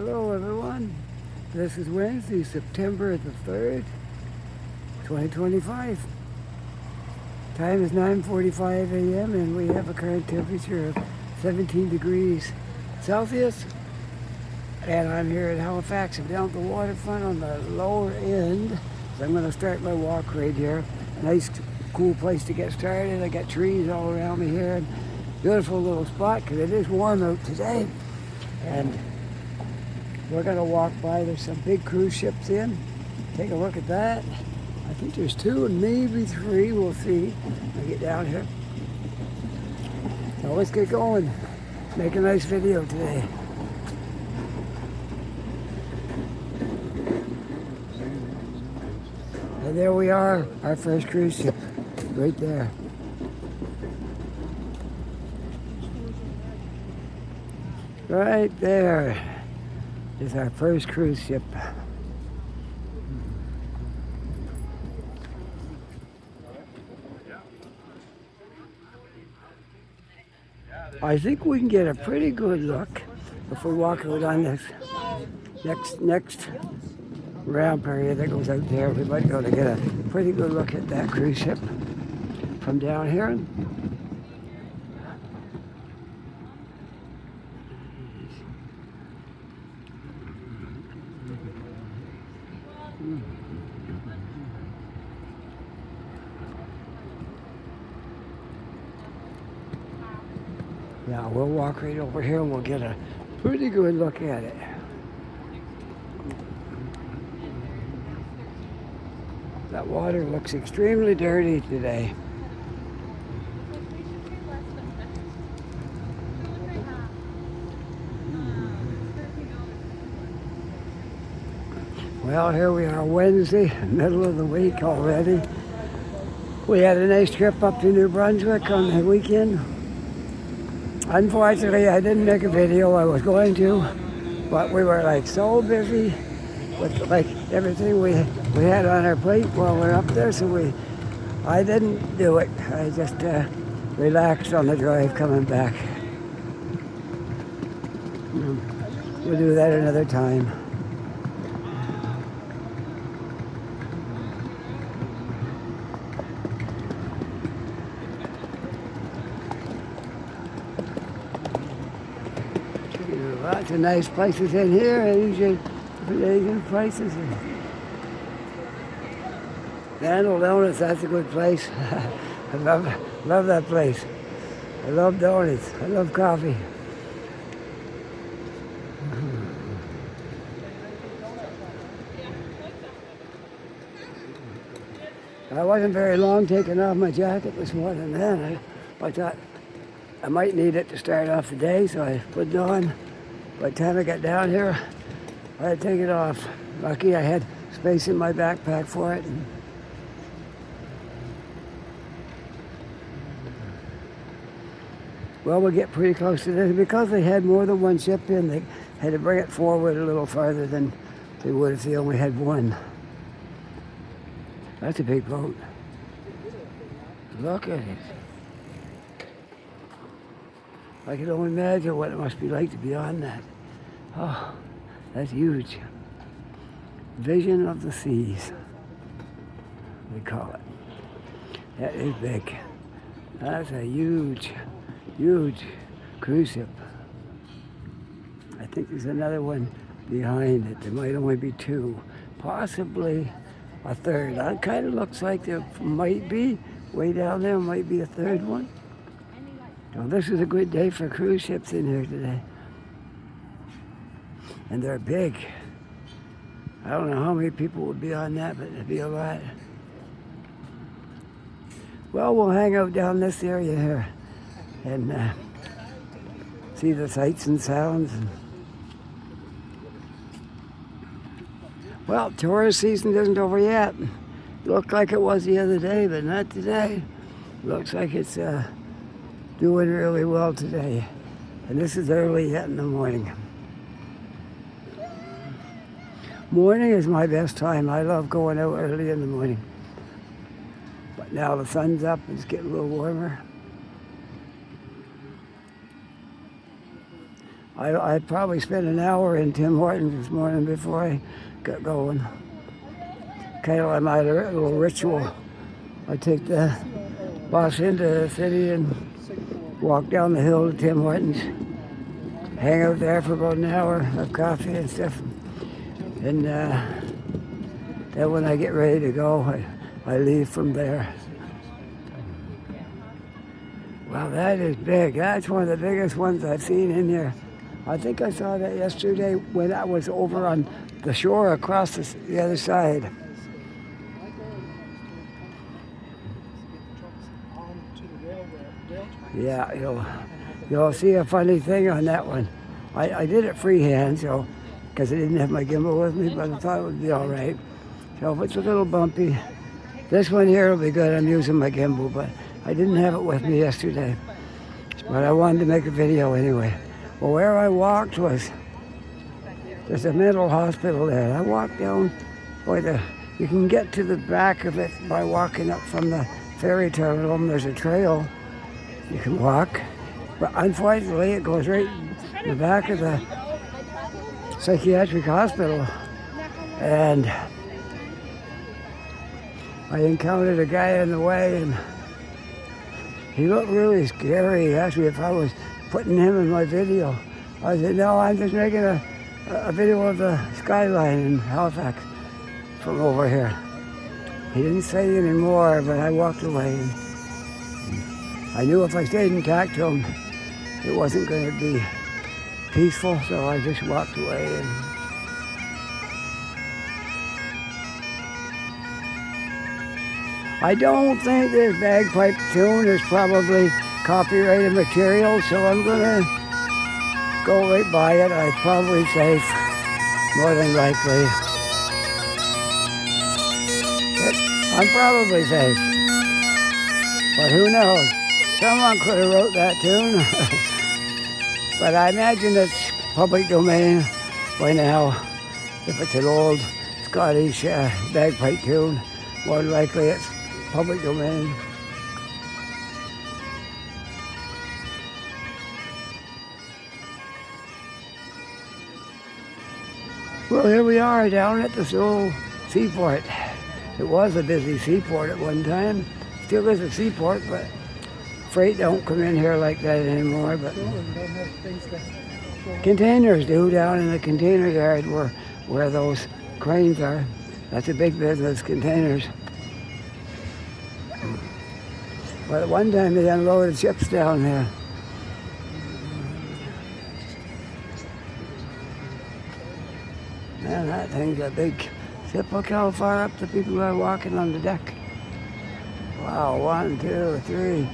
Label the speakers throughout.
Speaker 1: Hello everyone. This is Wednesday, September the 3rd, 2025. Time is 9:45 a.m. and we have a current temperature of 17 degrees Celsius. And I'm here at Halifax. I'm down at the waterfront on the lower end. So I'm going to start my walk right here. Nice, cool place to get started. I got trees all around me here. Beautiful little spot because it is warm out today. And we're going to walk by. There's some big cruise ships in. Take a look at that. I think there's 2 and maybe 3. We'll see when I get down here. So let's get going. Make a nice video today. And there we are, our first cruise ship, right there. Right there is our first cruise ship. I think we can get a pretty good look if we walk out on this next ramp area that goes out there. We might be able to get a pretty good look at that cruise ship from down here. Yeah, we'll walk right over here and we'll get a pretty good look at it. That water looks extremely dirty today. Well, here we are Wednesday, middle of the week already. We had a nice trip up to New Brunswick on the weekend. Unfortunately, I didn't make a video. I was going to, but we were like so busy with like everything we had on our plate while we were up there, so I didn't do it. I just relaxed on the drive coming back. We'll do that another time. Lots of nice places in here, Asian places. Vandal Donuts, that's a good place. I love that place. I love donuts. I love coffee. I wasn't very long taking off my jacket this morning then. I thought I might need it to start off the day, so I put it on. By the time I got down here, I had to take it off. Lucky I had space in my backpack for it. Well, we'll get pretty close to this. Because they had more than one ship in, they had to bring it forward a little farther than they would if they only had one. That's a big boat. Look at it. I can only imagine what it must be like to be on that. Oh, that's huge. Vision of the seas, they call it. That is big. That's a huge cruise ship. I think there's another one behind it. There might only be 2, possibly a third. That kind of looks like there might be, way down there might be a third one. Well, this is a good day for cruise ships in here today. And they're big. I don't know how many people would be on that, but it'd be a lot. Well, we'll hang out down this area here and see the sights and sounds. Well, tourist season isn't over yet. Looked like it was the other day, but not today. Looks like it's doing really well today. And this is early yet in the morning. Morning is my best time. I love going out early in the morning. But now the sun's up, it's getting a little warmer. I probably spent an hour in Tim Hortons this morning before I got going. Kind of like my little ritual. I take the bus into the city and walk down the hill to Tim Hortons. Hang out there for about an hour, have coffee and stuff. And then when I get ready to go, I leave from there. Wow, that is big. That's one of the biggest ones I've seen in here. I think I saw that yesterday when I was over on the shore across the other side. Yeah, you'll see a funny thing on that one. I did it freehand, so because I didn't have my gimbal with me, but I thought it would be all right. So if it's a little bumpy, this one here will be good. I'm using my gimbal, but I didn't have it with me yesterday. But I wanted to make a video anyway. Well, where I walked was there's a mental hospital there. I walked down where you can get to the back of it by walking up from the ferry terminal, and there's a trail you can walk. But unfortunately, it goes right in the back of the psychiatric hospital. And I encountered a guy in the way, and he looked really scary. He asked me if I was putting him in my video. I said, no, I'm just making a video of the skyline in Halifax from over here. He didn't say any more, but I walked away. I knew if I stayed and talked to him, it wasn't going to be peaceful, so I just walked away. I don't think this bagpipe tune is probably copyrighted material, so I'm going to go right by it. I'm probably safe, more than likely. I'm probably safe, but who knows? Someone could have wrote that tune, but I imagine it's public domain by now. If it's an old Scottish bagpipe tune, more than likely it's public domain. Well, here we are down at this old seaport. It was a busy seaport at one time. Still is a seaport, but freight don't come in here like that anymore. But containers do down in the container yard where those cranes are. That's a big business, containers. But at one time they unloaded ships down there. Man, that thing's a big ship. Look how far up the people are walking on the deck. Wow, 1, 2, 3,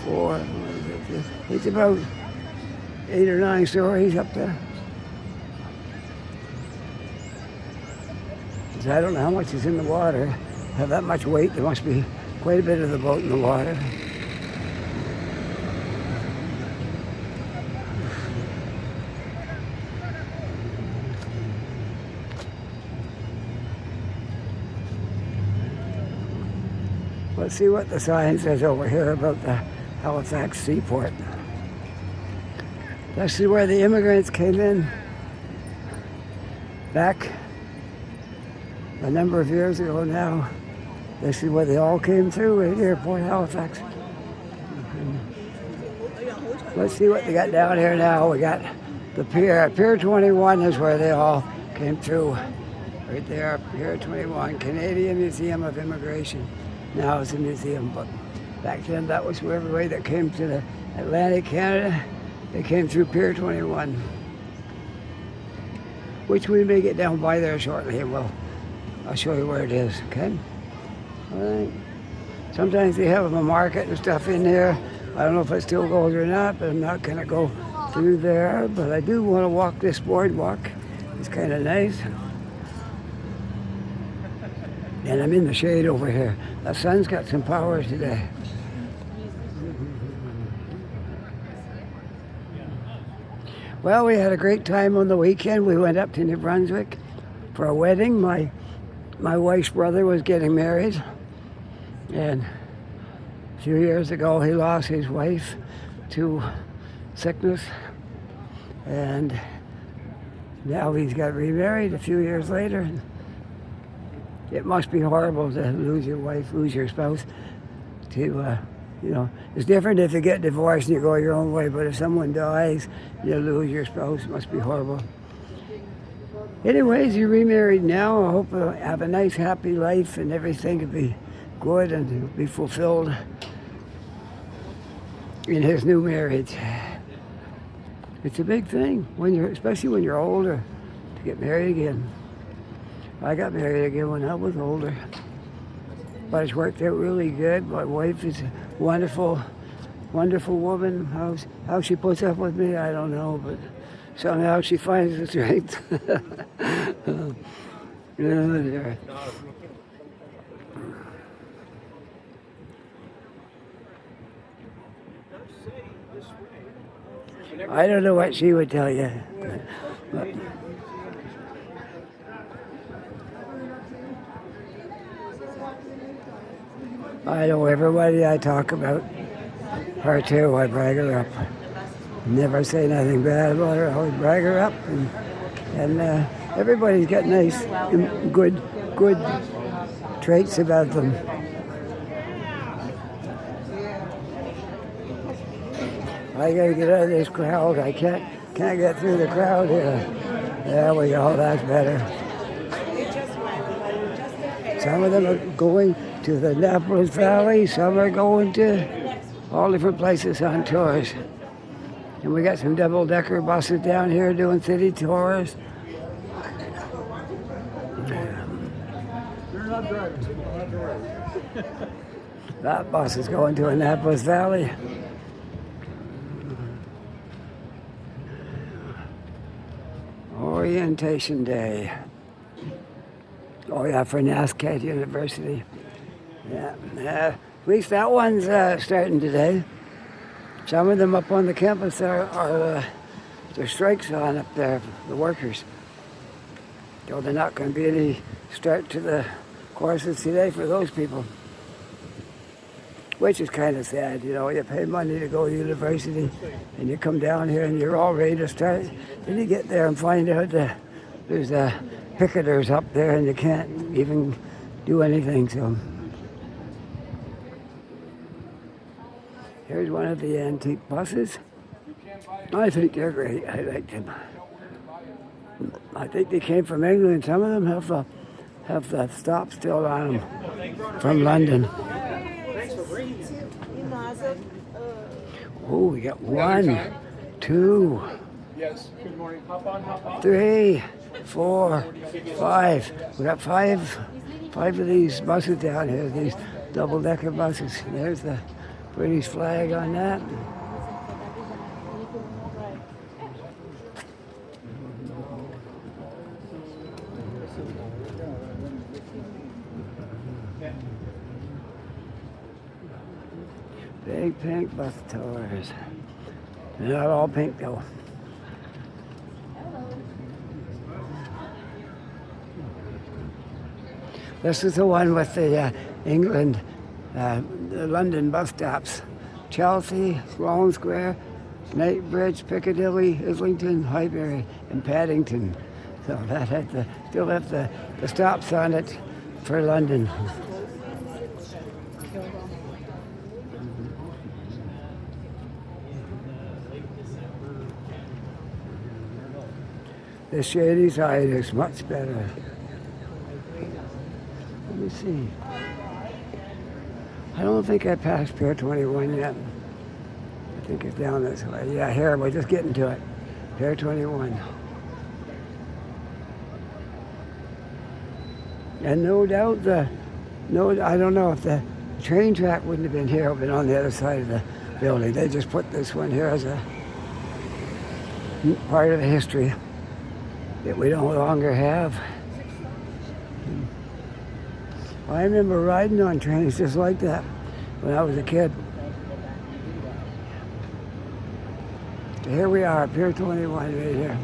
Speaker 1: 4. It's about 8 or 9 stories up there. So I don't know how much is in the water. Have that much weight, there must be quite a bit of the boat in the water. Let's see what the sign says over here about the Halifax seaport. This is where the immigrants came in back a number of years ago now. This is where they all came through right here, Port Halifax. Let's see what they got down here now. We got the Pier. Pier 21 is where they all came through. Right there, Pier 21, Canadian Museum of Immigration. Now it's a museum, but back then that was where everybody that came to the Atlantic Canada, they came through Pier 21. Which we may get down by there shortly, and I'll show you where it is, okay? All right. Sometimes they have a market and stuff in there. I don't know if it still goes or not, but I'm not going to go through there. But I do want to walk this boardwalk. It's kind of nice. And I'm in the shade over here. The sun's got some power today. Well, we had a great time on the weekend. We went up to New Brunswick for a wedding. My wife's brother was getting married. And a few years ago, he lost his wife to sickness. And now he's got remarried a few years later. It must be horrible to lose your wife, lose your spouse. It's different if you get divorced and you go your own way, but if someone dies, you lose your spouse, it must be horrible. Anyways, you're remarried now. I hope you have a nice, happy life and everything will be good and you'll be fulfilled in his new marriage. It's a big thing, especially when you're older, to get married again. I got married again when I was older, but it's worked out really good. My wife is a wonderful, wonderful woman. How she puts up with me, I don't know, but somehow she finds the strength. I don't know what she would tell you. But I know everybody I talk about her too. I brag her up. Never say nothing bad about her. I always brag her up, and everybody's got nice, good traits about them. I gotta get out of this crowd. I can't get through the crowd here. There we go. That's better. Some of them are going to the Annapolis Valley. Some are going to all different places on tours. And we got some double-decker buses down here doing city tours. That bus is going to Annapolis Valley. Orientation Day. Oh yeah, for NASCAD University. Yeah, at least that one's starting today. Some of them up on the campus are there's strikes on up there, the workers. So there's not going to be any start to the courses today for those people. Which is kind of sad, you pay money to go to university and you come down here and you're all ready to start. Then you get there and find out that there's picketers up there and you can't even do anything. So here's one of the antique buses. I think they're great. I like them. I think they came from England. Some of them have the stop still on them from London. Oh, we got 1, 2, 3, 4, 5. We got five of these buses down here, these double-decker buses. There's the British flag on that. Big pink bus tours. They're not all pink though. This is the one with the England, the London bus stops. Chelsea, Sloane Square, Knightsbridge, Piccadilly, Islington, Highbury, and Paddington. So that had still have the stops on it for London. The shady side is much better. Let me see. I don't think I passed Pier 21 yet. I think it's down this way. Yeah, here, we're just getting to it. Pier 21. And no doubt I don't know if the train track wouldn't have been here, but on the other side of the building. They just put this one here as a part of the history that we no longer have. I remember riding on trains just like that when I was a kid. So here we are, Pier 21 right here.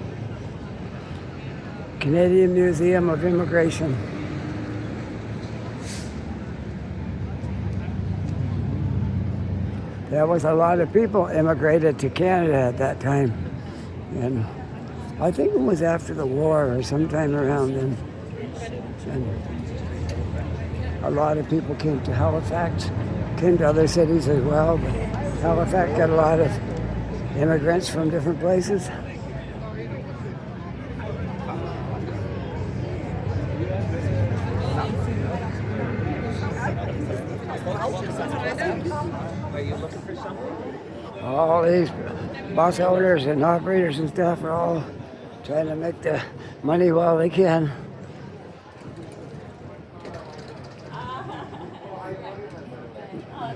Speaker 1: Canadian Museum of Immigration. There was a lot of people immigrated to Canada at that time. And I think it was after the war or sometime around then. And a lot of people came to Halifax, came to other cities as well, but Halifax got a lot of immigrants from different places. All these bus owners and operators and stuff are all trying to make the money while they can.
Speaker 2: Oh,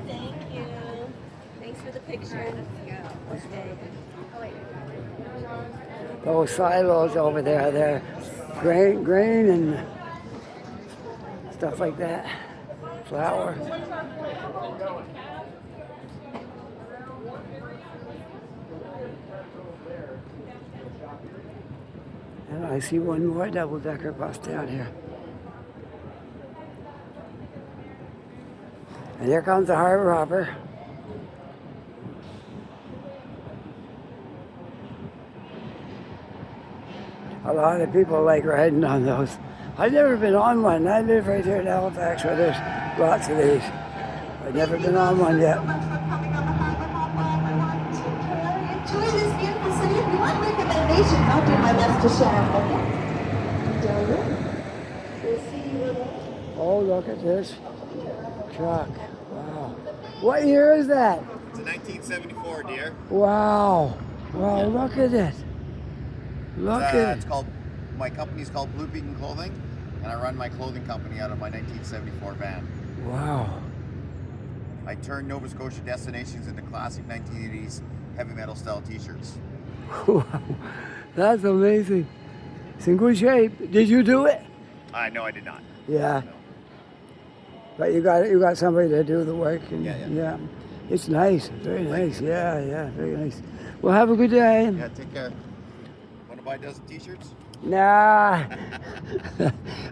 Speaker 2: thank you. Thanks for the picture. Okay.
Speaker 1: Those silos over there, they're grain and stuff like that. Flour. And I see one more double-decker bus down here. And here comes the harbor hopper. A lot of people like riding on those. I've never been on one. I live right here in Halifax where there's lots of these. I've never been on one yet.
Speaker 3: Enjoy this beautiful city. If you want recommendations, I'll do my best to share them. We'll see you later.
Speaker 1: Oh, look at this truck. Wow. What year is that?
Speaker 4: It's a 1974, dear.
Speaker 1: Wow. Wow, look at it. Look at it.
Speaker 4: It's called, my company's called Blue Beacon Clothing, and I run my clothing company out of my 1974 van.
Speaker 1: Wow.
Speaker 4: I turned Nova Scotia destinations into classic 1980s heavy metal style t-shirts.
Speaker 1: Wow. That's amazing. It's in good shape. Did you do it?
Speaker 4: No, I did not.
Speaker 1: Yeah.
Speaker 4: No.
Speaker 1: But you got somebody to do the work. And,
Speaker 4: Yeah.
Speaker 1: It's nice. Very nice. Yeah, very nice. Well, have a good day.
Speaker 4: Yeah, take care. Want to buy a dozen t-shirts?
Speaker 1: Nah.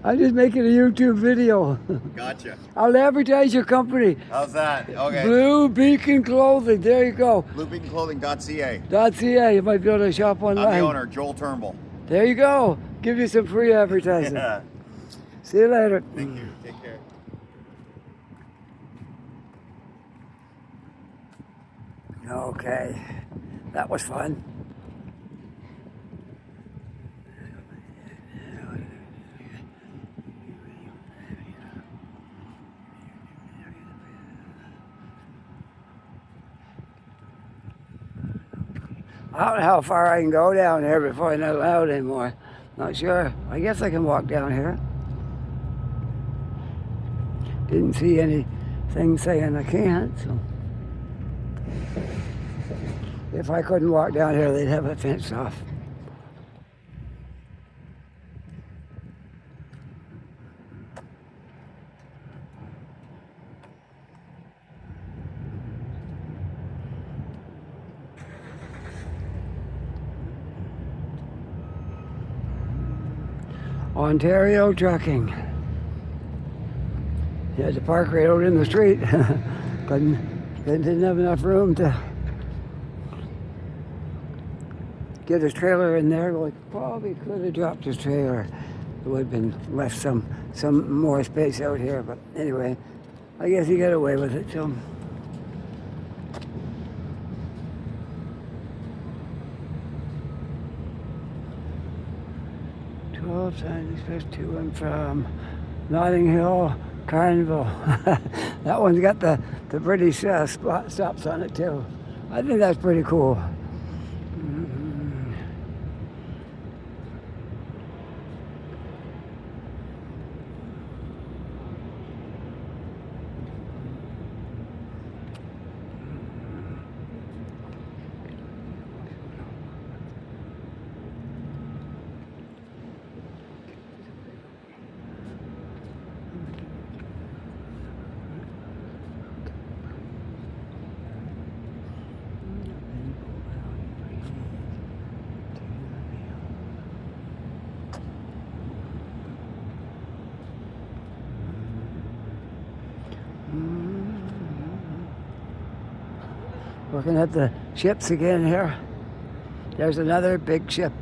Speaker 1: I'm just making a YouTube video.
Speaker 4: Gotcha.
Speaker 1: I'll advertise your company.
Speaker 4: How's that? Okay.
Speaker 1: Blue Beacon Clothing. There you go.
Speaker 4: BlueBeaconClothing.ca.
Speaker 1: .ca. You might be able to shop online.
Speaker 4: I'm the owner, Joel Turnbull.
Speaker 1: There you go. Give you some free advertising.
Speaker 4: Yeah.
Speaker 1: See you later.
Speaker 4: Thank you. Take care.
Speaker 1: Okay. That was fun. I don't know how far I can go down there before I'm not allowed anymore. Not sure. I guess I can walk down here. Didn't see anything saying I can't, so. If I couldn't walk down here, they'd have it fenced off. Ontario Trucking. He had to park right out in the street. Didn't have enough room to get his trailer in there. Well, he probably could have dropped his trailer. It would have been left some more space out here. But anyway, I guess he got away with it. So. Times to and from Notting Hill Carnival. That one's got the British stops on it too. I think that's pretty cool. Looking at the ships again here. There's another big ship.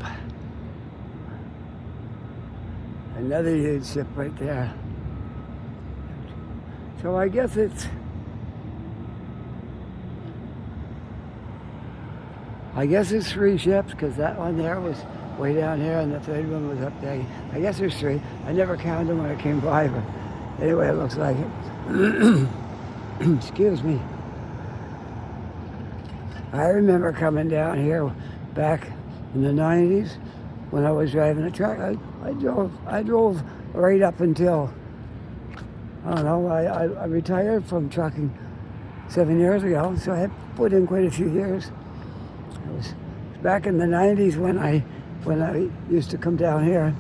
Speaker 1: Another huge ship right there. So I guess it's three ships because that one there was way down here and the third one was up there. I guess there's three. I never counted them when I came by, but anyway, it looks like it. Excuse me. I remember coming down here back in the 90s when I was driving a truck. I drove right up until, I don't know, I retired from trucking 7 years ago, so I had put in quite a few years. It was back in the 90s when I used to come down here.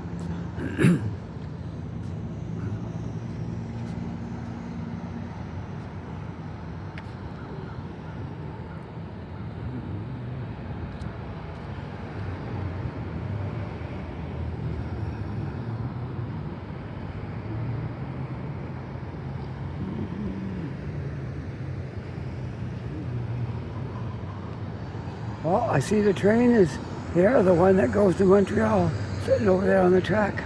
Speaker 1: Well, I see the train is here, the one that goes to Montreal, sitting over there on the track.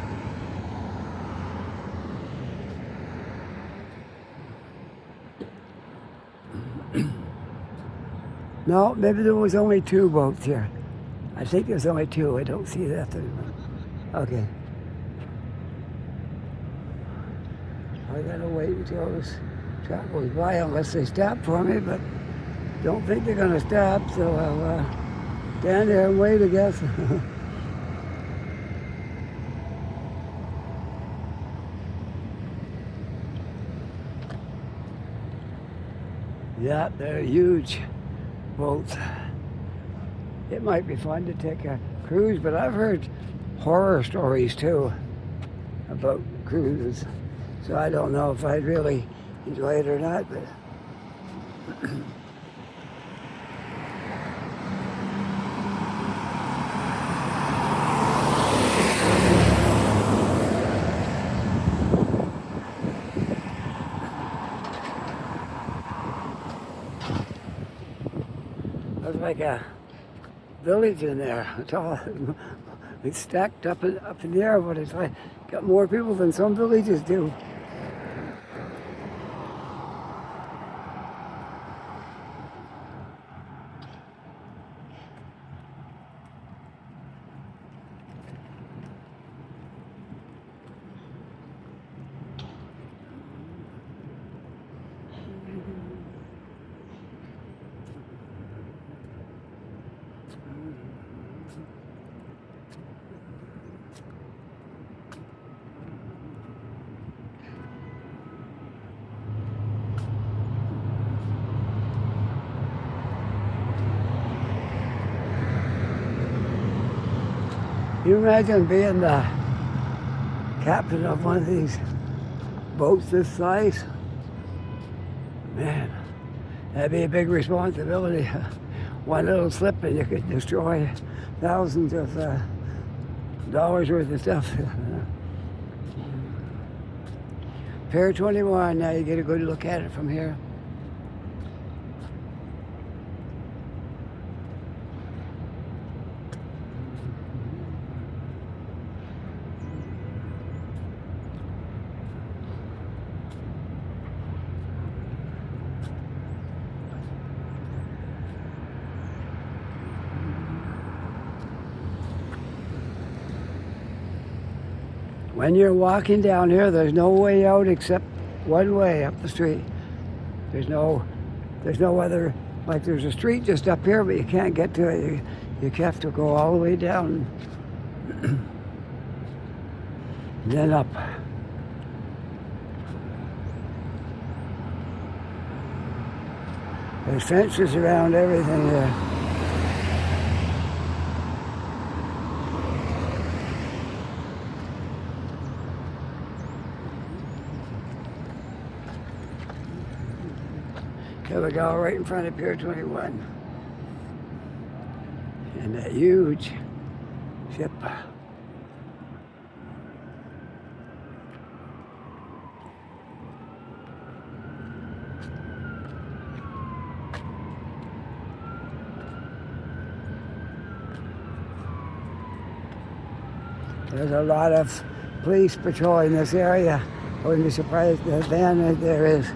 Speaker 1: No, maybe there was only two boats here. I think there's only two. I don't see that third one. Okay. I gotta wait until this truck goes by unless they stop for me, but don't think they're gonna stop, so I'll stand there and wait, I guess. Yeah, they're huge boats. It might be fun to take a cruise, but I've heard horror stories too about cruises. So I don't know if I'd really enjoy it or not, but there's like a village in there. It's all it's stacked up in the air, but it's like got more people than some villages do. Can you imagine being the captain of one of these boats this size? Man, that'd be a big responsibility. One little slip and you could destroy thousands of dollars worth of stuff. Pier 21, now you get a good look at it from here. When you're walking down here, there's no way out except one way up the street. There's no other, like there's a street just up here, but you can't get to it. You have to go all the way down and then up. There's fences around everything here. Here we go, right in front of Pier 21. And that huge ship. There's a lot of police patrolling this area. I wouldn't be surprised the van there is,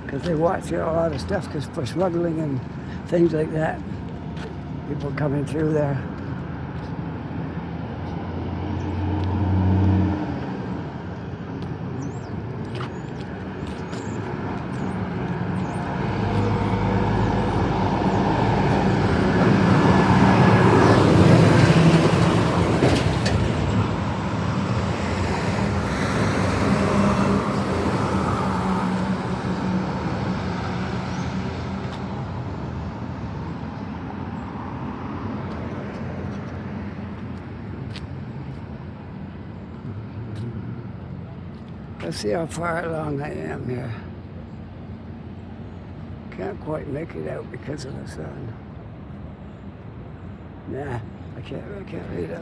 Speaker 1: because they watch a lot of stuff for smuggling and things like that. People coming through there. Let's see how far along I am here. Can't quite make it out because of the sun. Nah, I can't read it.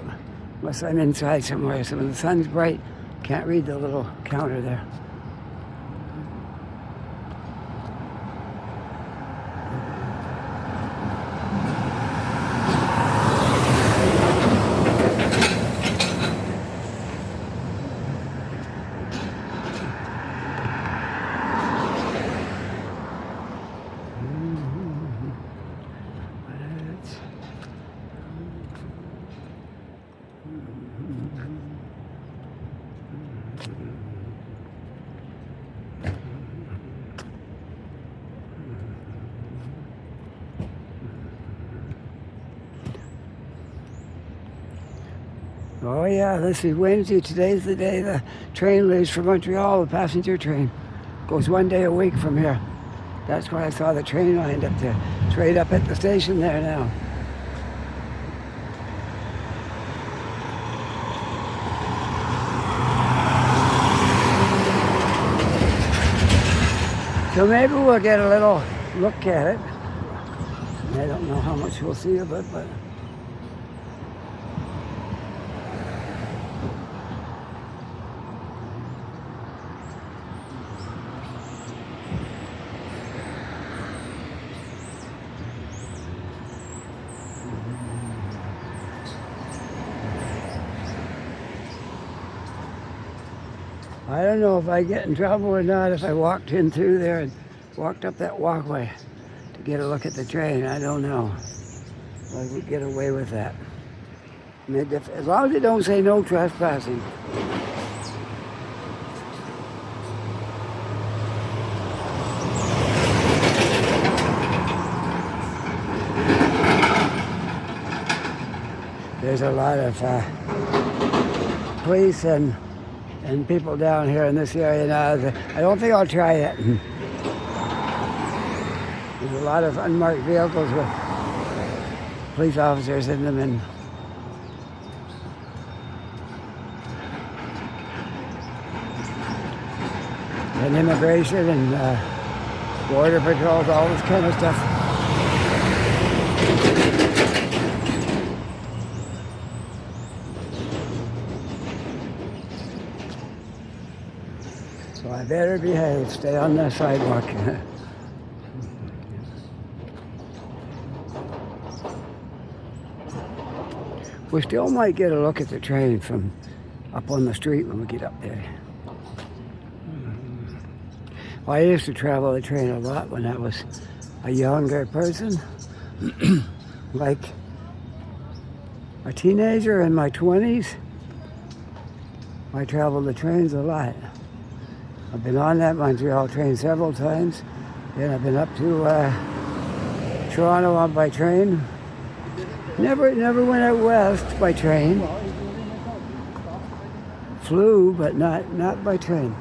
Speaker 1: Unless I'm inside somewhere. So when the sun's bright, can't read the little counter there. Oh yeah, this is Wednesday. Today's the day the train leaves for Montreal, the passenger train. Goes one day a week from here. That's why I saw the train lined up there. It's right up at the station there now. So maybe we'll get a little look at it. I don't know how much we'll see of it, but I don't know if I get in trouble or not if I walked in through there and walked up that walkway to get a look at the train. I don't know. I would get away with that. I mean, as long as they don't say no trespassing. There's a lot of police and people down here in this area now. I don't think I'll try it. There's a lot of unmarked vehicles with police officers in them, and immigration and border patrols, all this kind of stuff. So I better behave, stay on the sidewalk. We still might get a look at the train from up on the street when we get up there. Well, I used to travel the train a lot when I was a younger person, like a teenager in my 20s. I traveled the trains a lot. I've been on that Montreal train several times. Then I've been up to Toronto on by train. Never went out west by train. Flew, but not by train.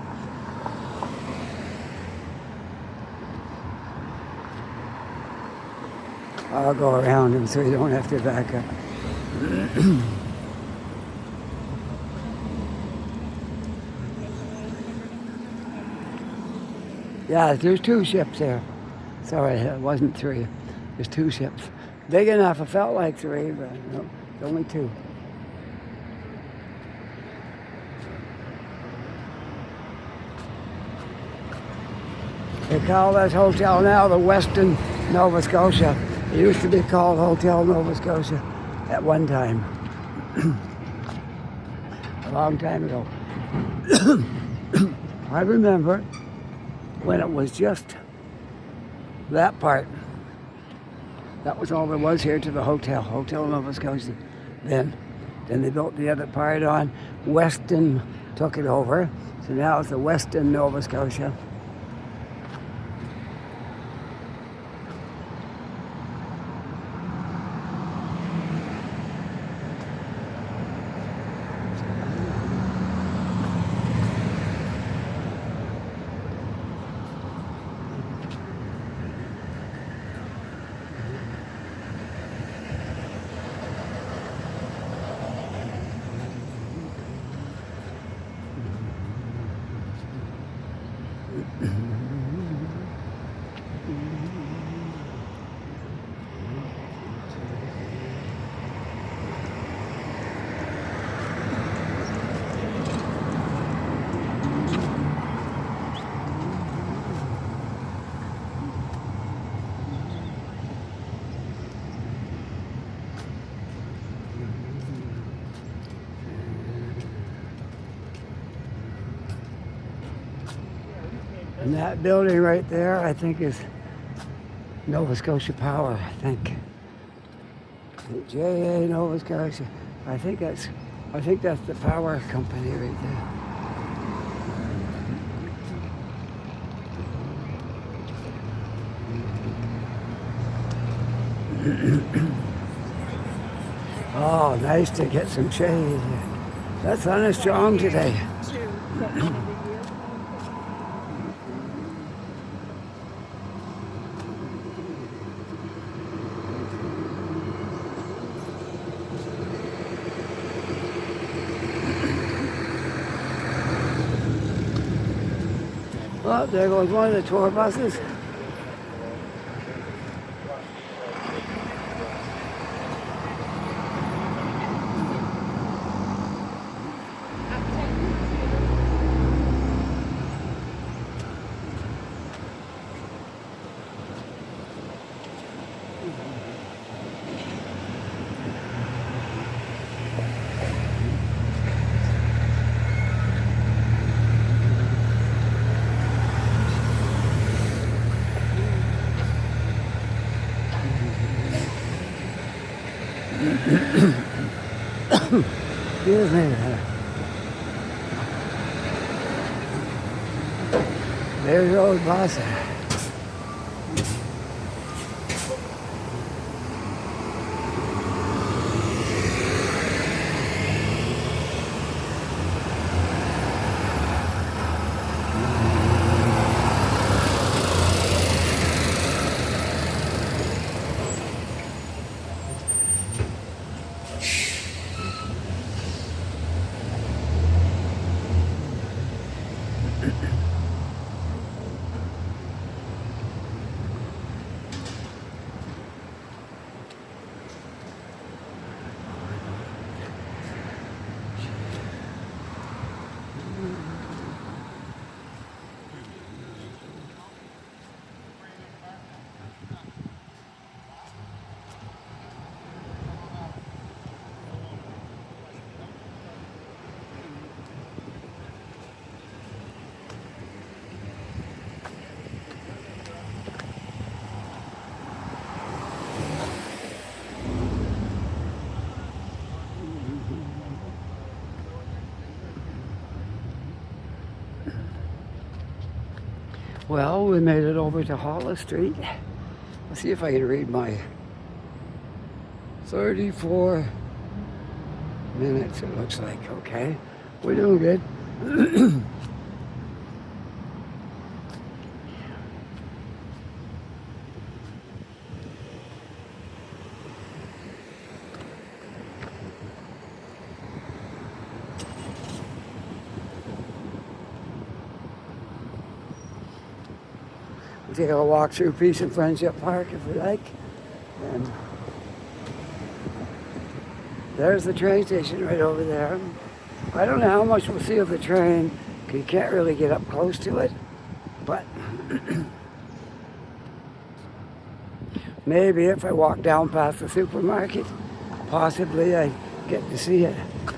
Speaker 1: I'll go around them so you don't have to back up. Yeah, there's 2 ships there. Sorry, it wasn't 3. There's 2 ships. Big enough, it felt like 3, but no, it's only 2. They call this hotel now the Westin Nova Scotia. It used to be called Hotel Nova Scotia at one time. a long time ago. I remember when it was just that part. That was all there was here to the Hotel Nova Scotia. Then they built the other part on. Weston took it over. So now it's the Weston Nova Scotia. And that building right there, I think, is Nova Scotia Power, I think. JA Nova Scotia. I think that's the power company right there. Oh, nice to get some shade. That sun is strong today. Oh, there goes one of the tour buses. Excuse me. There's your old boss. Well, we made it over to Hollis Street. Let's see if I can read my 34 minutes, it looks like. Okay, we're doing good. We'll take a walk through Peace and Friendship Park if we like. And there's the train station right over there. I don't know how much we'll see of the train, because you can't really get up close to it. But maybe if I walk down past the supermarket, possibly I get to see it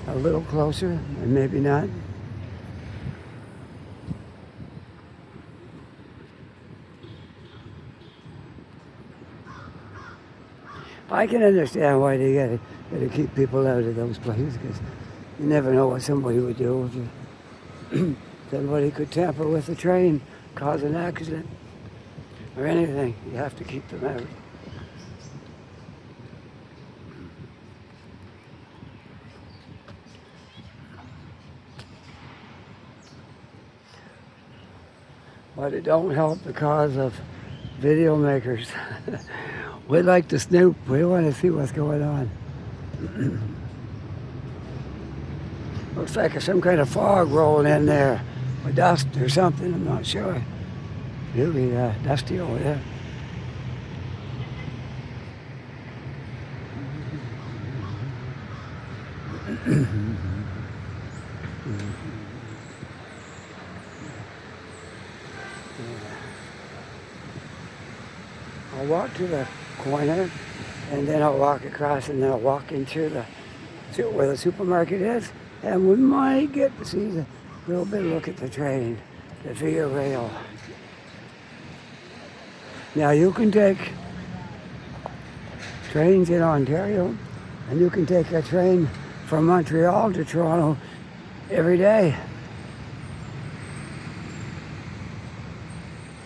Speaker 1: a little closer, and maybe not. I can understand why they gotta keep people out of those places, because you never know what somebody would do if somebody could tamper with the train, cause an accident, or anything. You have to keep them out. But it don't help the cause of video makers. We like to snoop. We want to see what's going on. Looks like there's some kind of fog rolling in there, or dust or something. I'm not sure. Really dusty over there. I'll walk to the corner, and then I'll walk across, and then I'll walk into where the supermarket is, and we might get to see a little bit look at the train, the Via Rail. Now you can take trains in Ontario, and you can take a train from Montreal to Toronto every day.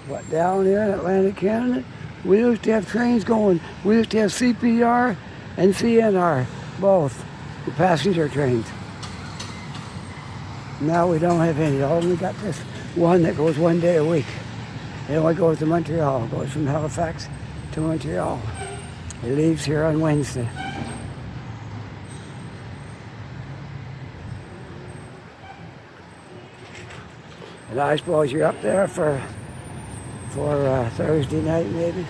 Speaker 1: But down here in Atlantic Canada, we used to have trains going. We used to have CPR and CNR, both, the passenger trains. Now we don't have any. Only got this one that goes one day a week. It only goes to Montreal. It goes from Halifax to Montreal. It leaves here on Wednesday. And I suppose you're up there for Thursday night, maybe.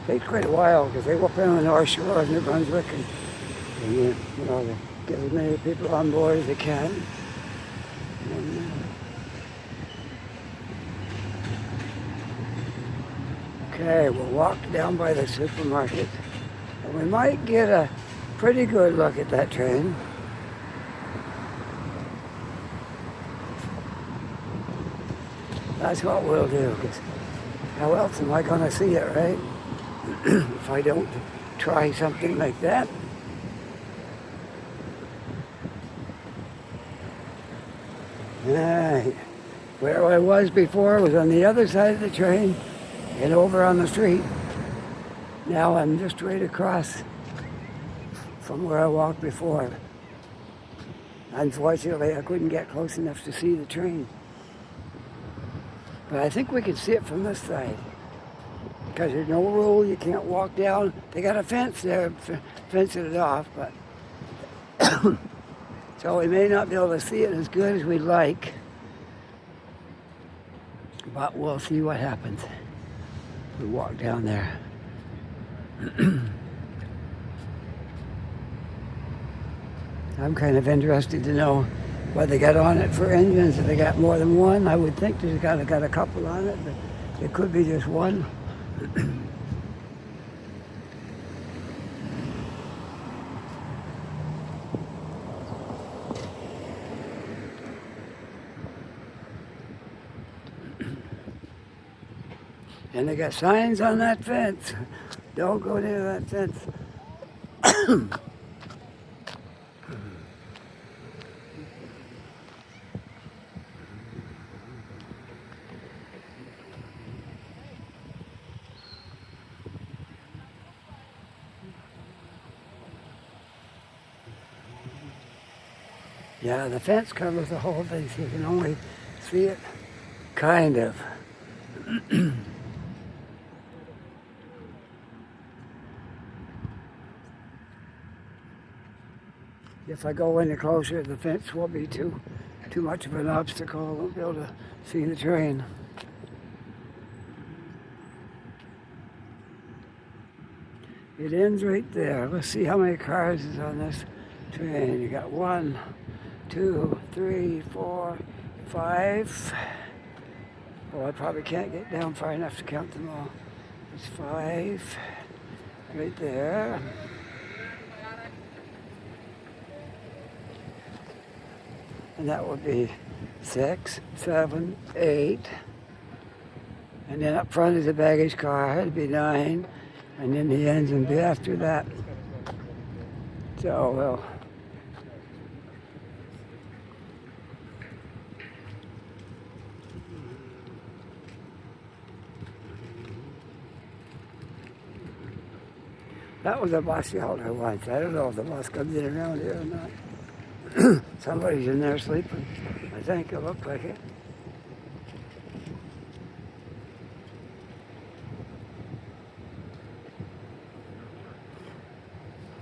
Speaker 1: Takes quite a while because they go up on the North Shore of New Brunswick, and you know, they get as many people on board as they can. Okay, we'll walk down by the supermarket, and we might get a pretty good look at that train. That's what we'll do, because how else am I going to see it, right? If I don't try something like that. Right. Where I was before was on the other side of the train and over on the street. Now I'm just right across from where I walked before. Unfortunately, I couldn't get close enough to see the train. But I think we can see it from this side. Because there's no rule, you can't walk down. They got a fence there, fencing it off, but so we may not be able to see it as good as we'd like. But we'll see what happens. We walk down there. I'm kind of interested to know what they got on it for engines. If they got more than one, I would think they've got a couple on it, but it could be just one. And they got signs on that fence. Don't go near that fence. Yeah, the fence covers the whole thing, so you can only see it kind of. If I go any closer, the fence will be too much of an obstacle. I won't be able to see the train. It ends right there. Let's see how many cars is on this train. You got 1, 2, 3, 4, 5. Oh, I probably can't get down far enough to count them all. It's 5 right there. And that would be 6, 7, 8. And then up front is the baggage car. It'd be 9. And then the engine would be after that. So, well. That was a bus shelter once. I don't know if the bus comes in around here or not. Somebody's in there sleeping. I think it looked like it.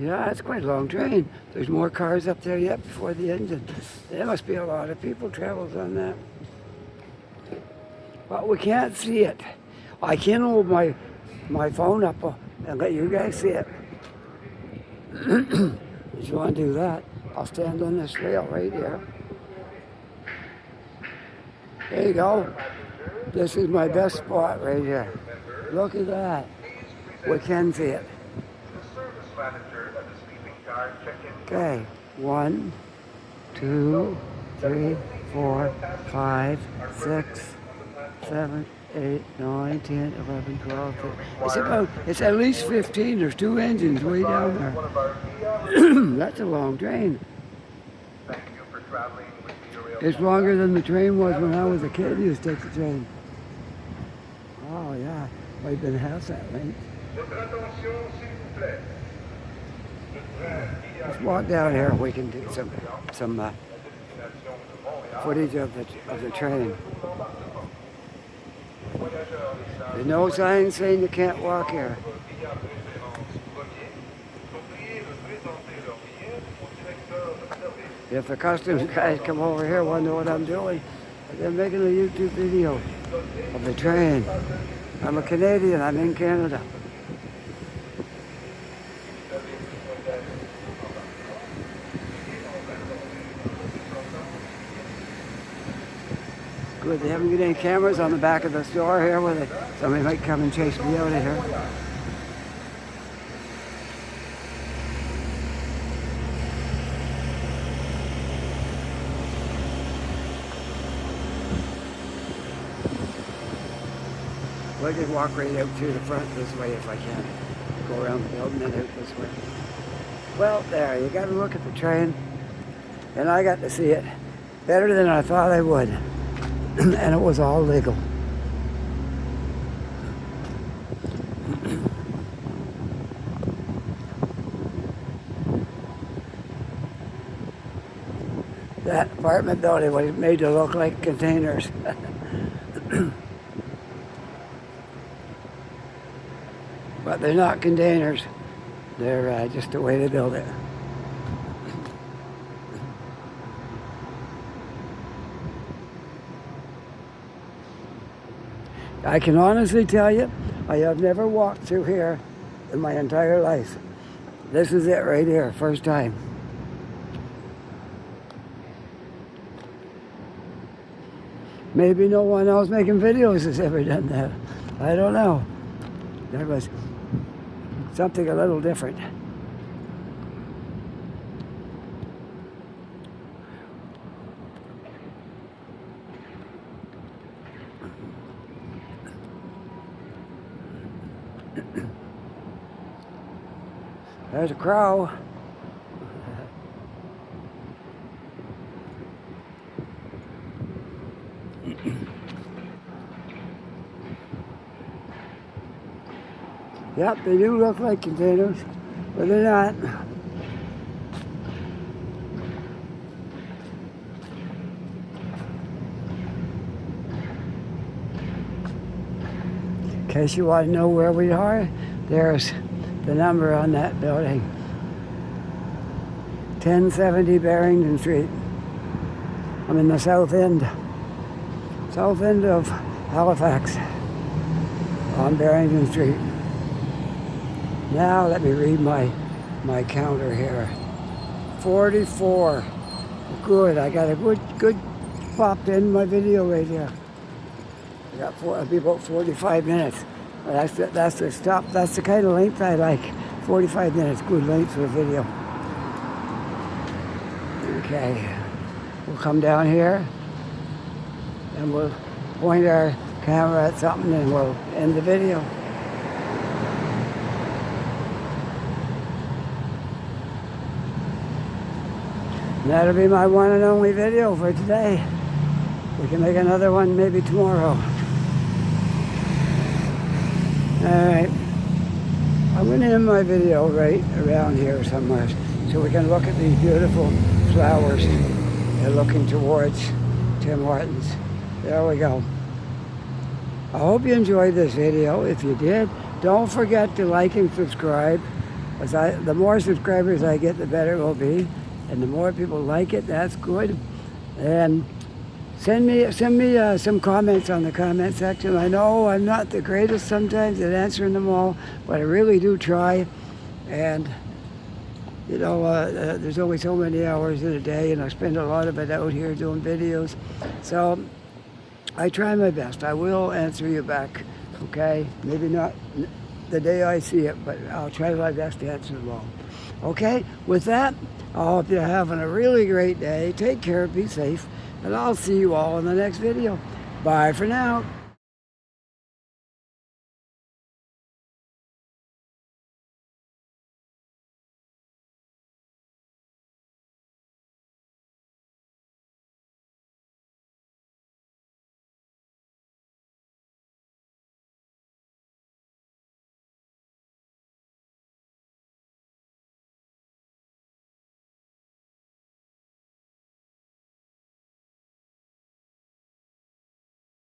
Speaker 1: Yeah, it's quite a long train. There's more cars up there yet before the engine. There must be a lot of people travels on that. But we can't see it. I can hold my phone up and let you guys see it. If you want to do that, I'll stand on this rail right here. There you go. This is my best spot right here. Look at that. We can see it. Okay, 1, 2, 3, 4, 5, 6, 7, 8, 9, 10, 11, 12, 13. It's at least 15. There's 2 engines way down there. That's a long train. It's longer than the train was when I was a kid. I used to take the train. Oh yeah, might been half that length. Let's walk down here. We can do some footage of the train. There's no sign saying you can't walk here. If the customs guys come over here, wonder what I'm doing. They're making a YouTube video of the train. I'm a Canadian. I'm in Canada. Good. They haven't got any cameras on the back of the store here where somebody might come and chase me out of here. I'll just walk right out through the front this way if I can. Go around the building and out this way. Well, there, you got to look at the train. And I got to see it better than I thought I would. And it was all legal. That apartment building was made to look like containers. But they're not containers. They're just a way to build it. I can honestly tell you, I have never walked through here in my entire life. This is it right here, first time. Maybe no one else making videos has ever done that. I don't know. There was something a little different. There's a crow. Yep, they do look like containers, but they're not. In case you want to know where we are, there's the number on that building. 1070 Barrington Street. I'm in the south end of Halifax on Barrington Street. Now let me read my counter here. 44. Good. I got a good popped in my video right here. I got it'll be about 45 minutes. That's the stop. That's the kind of length I like. 45 minutes, good length for a video. Okay. we'll come down here and we'll point our camera at something and we'll end the video. And that'll be my one and only video for today. We can make another one maybe tomorrow. Alright. I'm going to end my video right around here somewhere so we can look at these beautiful flowers. They're looking towards Tim Hortons. There we go. I hope you enjoyed this video. If you did, don't forget to like and subscribe. As the more subscribers I get, the better it will be. And the more people like it, that's good. And send me some comments on the comment section. I know I'm not the greatest sometimes at answering them all, but I really do try. And you know, there's only so many hours in a day, and I spend a lot of it out here doing videos. So I try my best. I will answer you back, okay? Maybe not the day I see it, but I'll try my best to answer them all. Okay, with that, I hope you're having a really great day. Take care, be safe, and I'll see you all in the next video. Bye for now.